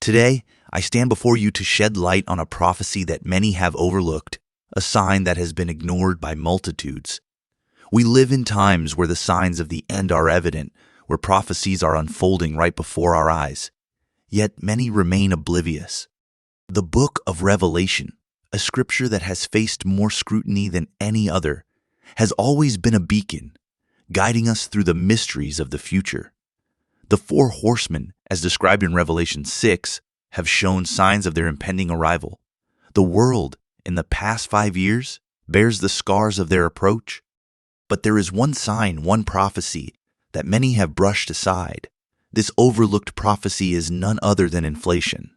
Today, I stand before you to shed light on a prophecy that many have overlooked, a sign that has been ignored by multitudes. We live in times where the signs of the end are evident, where prophecies are unfolding right before our eyes. Yet many remain oblivious. The book of Revelation, a scripture that has faced more scrutiny than any other, has always been a beacon, guiding us through the mysteries of the future. The four horsemen, as described in Revelation 6, have shown signs of their impending arrival. The world, in the past 5 years, bears the scars of their approach. But there is one sign, one prophecy, that many have brushed aside. This overlooked prophecy is none other than inflation,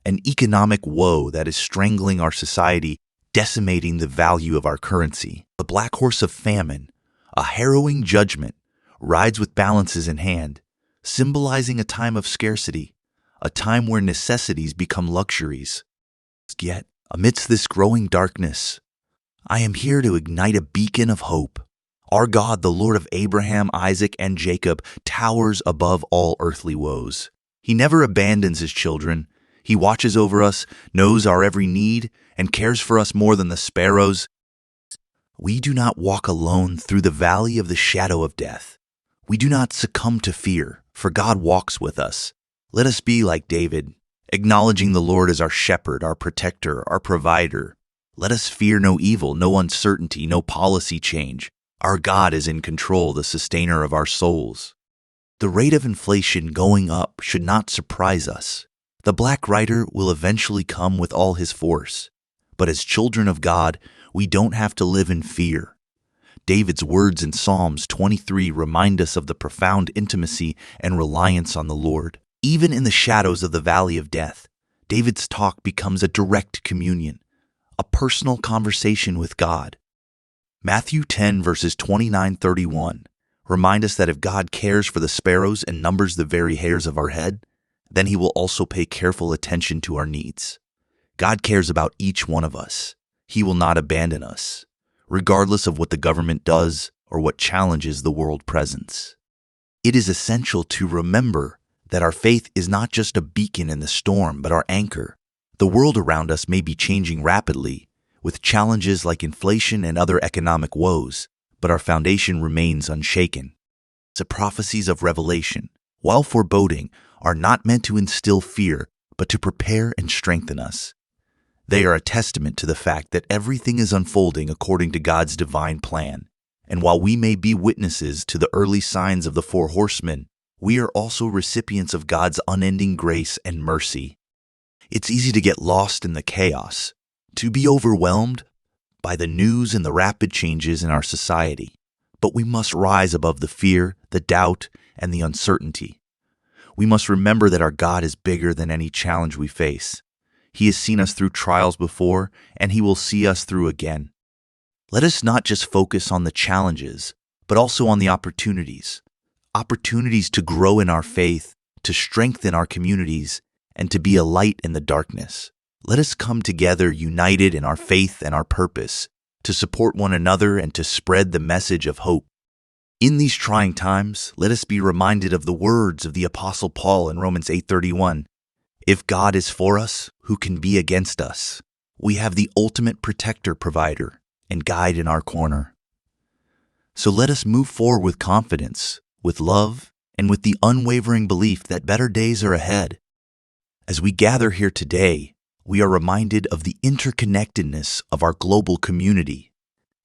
an economic woe that is strangling our society, decimating the value of our currency. The black horse of famine, a harrowing judgment, rides with balances in hand, symbolizing a time of scarcity, a time where necessities become luxuries. Yet, amidst this growing darkness, I am here to ignite a beacon of hope. Our God, the Lord of Abraham, Isaac, and Jacob, towers above all earthly woes. He never abandons his children. He watches over us, knows our every need, and cares for us more than the sparrows. We do not walk alone through the valley of the shadow of death. We do not succumb to fear, for God walks with us. Let us be like David, acknowledging the Lord as our shepherd, our protector, our provider. Let us fear no evil, no uncertainty, no policy change. Our God is in control, the sustainer of our souls. The rate of inflation going up should not surprise us. The Black Rider will eventually come with all his force. But as children of God, we don't have to live in fear. David's words in Psalms 23 remind us of the profound intimacy and reliance on the Lord. Even in the shadows of the valley of death, David's talk becomes a direct communion, a personal conversation with God. Matthew 10 verses 29-31 remind us that if God cares for the sparrows and numbers the very hairs of our head, then he will also pay careful attention to our needs. God cares about each one of us. He will not abandon us, regardless of what the government does or what challenges the world presents. It is essential to remember that our faith is not just a beacon in the storm, but our anchor. The world around us may be changing rapidly, with challenges like inflation and other economic woes, but our foundation remains unshaken. The prophecies of Revelation, while foreboding, are not meant to instill fear, but to prepare and strengthen us. They are a testament to the fact that everything is unfolding according to God's divine plan. And while we may be witnesses to the early signs of the four horsemen, we are also recipients of God's unending grace and mercy. It's easy to get lost in the chaos, to be overwhelmed by the news and the rapid changes in our society. But we must rise above the fear, the doubt, and the uncertainty. We must remember that our God is bigger than any challenge we face. He has seen us through trials before, and he will see us through again. Let us not just focus on the challenges, but also on the opportunities. Opportunities to grow in our faith, to strengthen our communities, and to be a light in the darkness. Let us come together united in our faith and our purpose, to support one another and to spread the message of hope. In these trying times, let us be reminded of the words of the Apostle Paul in Romans 8:31. If God is for us, who can be against us? We have the ultimate protector, provider, and guide in our corner. So let us move forward with confidence, with love, and with the unwavering belief that better days are ahead. As we gather here today, we are reminded of the interconnectedness of our global community.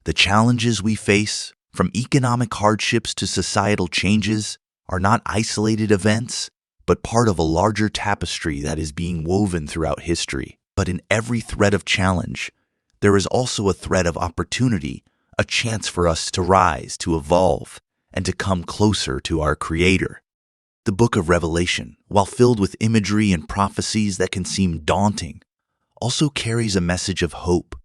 The challenges we face, from economic hardships to societal changes, are not isolated events, but part of a larger tapestry that is being woven throughout history. But in every thread of challenge, there is also a thread of opportunity, a chance for us to rise, to evolve, and to come closer to our Creator. The book of Revelation, while filled with imagery and prophecies that can seem daunting, also carries a message of hope.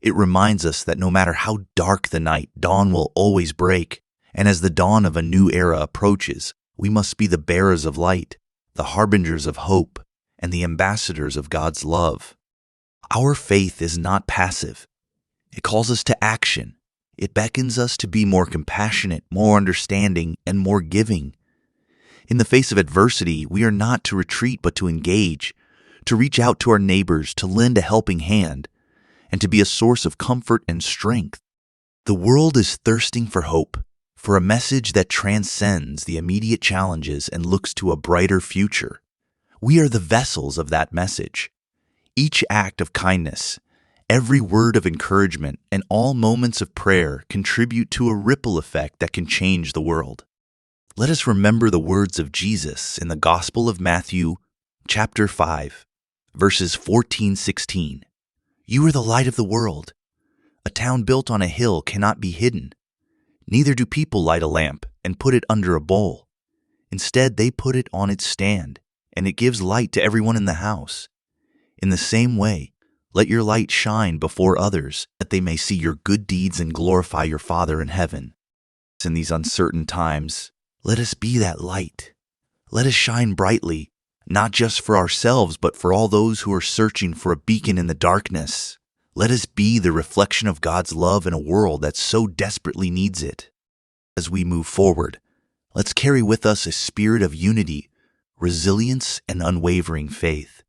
It reminds us that no matter how dark the night, dawn will always break, and as the dawn of a new era approaches, we must be the bearers of light, the harbingers of hope, and the ambassadors of God's love. Our faith is not passive. It calls us to action. It beckons us to be more compassionate, more understanding, and more giving. In the face of adversity, we are not to retreat but to engage, to reach out to our neighbors, to lend a helping hand, and to be a source of comfort and strength. The world is thirsting for hope, for a message that transcends the immediate challenges and looks to a brighter future. We are the vessels of that message. Each act of kindness, every word of encouragement, and all moments of prayer contribute to a ripple effect that can change the world. Let us remember the words of Jesus in the Gospel of Matthew, chapter 5, verses 14-16. You are the light of the world. A town built on a hill cannot be hidden. Neither do people light a lamp and put it under a bowl. Instead, they put it on its stand, and it gives light to everyone in the house. In the same way, let your light shine before others, that they may see your good deeds and glorify your Father in heaven. In these uncertain times, let us be that light. Let us shine brightly, not just for ourselves, but for all those who are searching for a beacon in the darkness. Let us be the reflection of God's love in a world that so desperately needs it. As we move forward, let's carry with us a spirit of unity, resilience, and unwavering faith.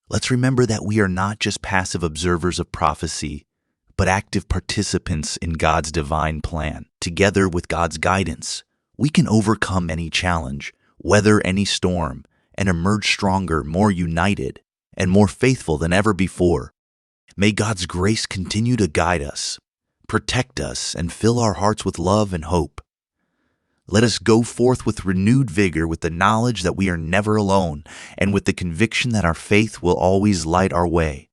Let's remember that we are not just passive observers of prophecy, but active participants in God's divine plan. Together with God's guidance, we can overcome any challenge, weather any storm, and emerge stronger, more united, and more faithful than ever before. May God's grace continue to guide us, protect us, and fill our hearts with love and hope. Let us go forth with renewed vigor, with the knowledge that we are never alone, and with the conviction that our faith will always light our way.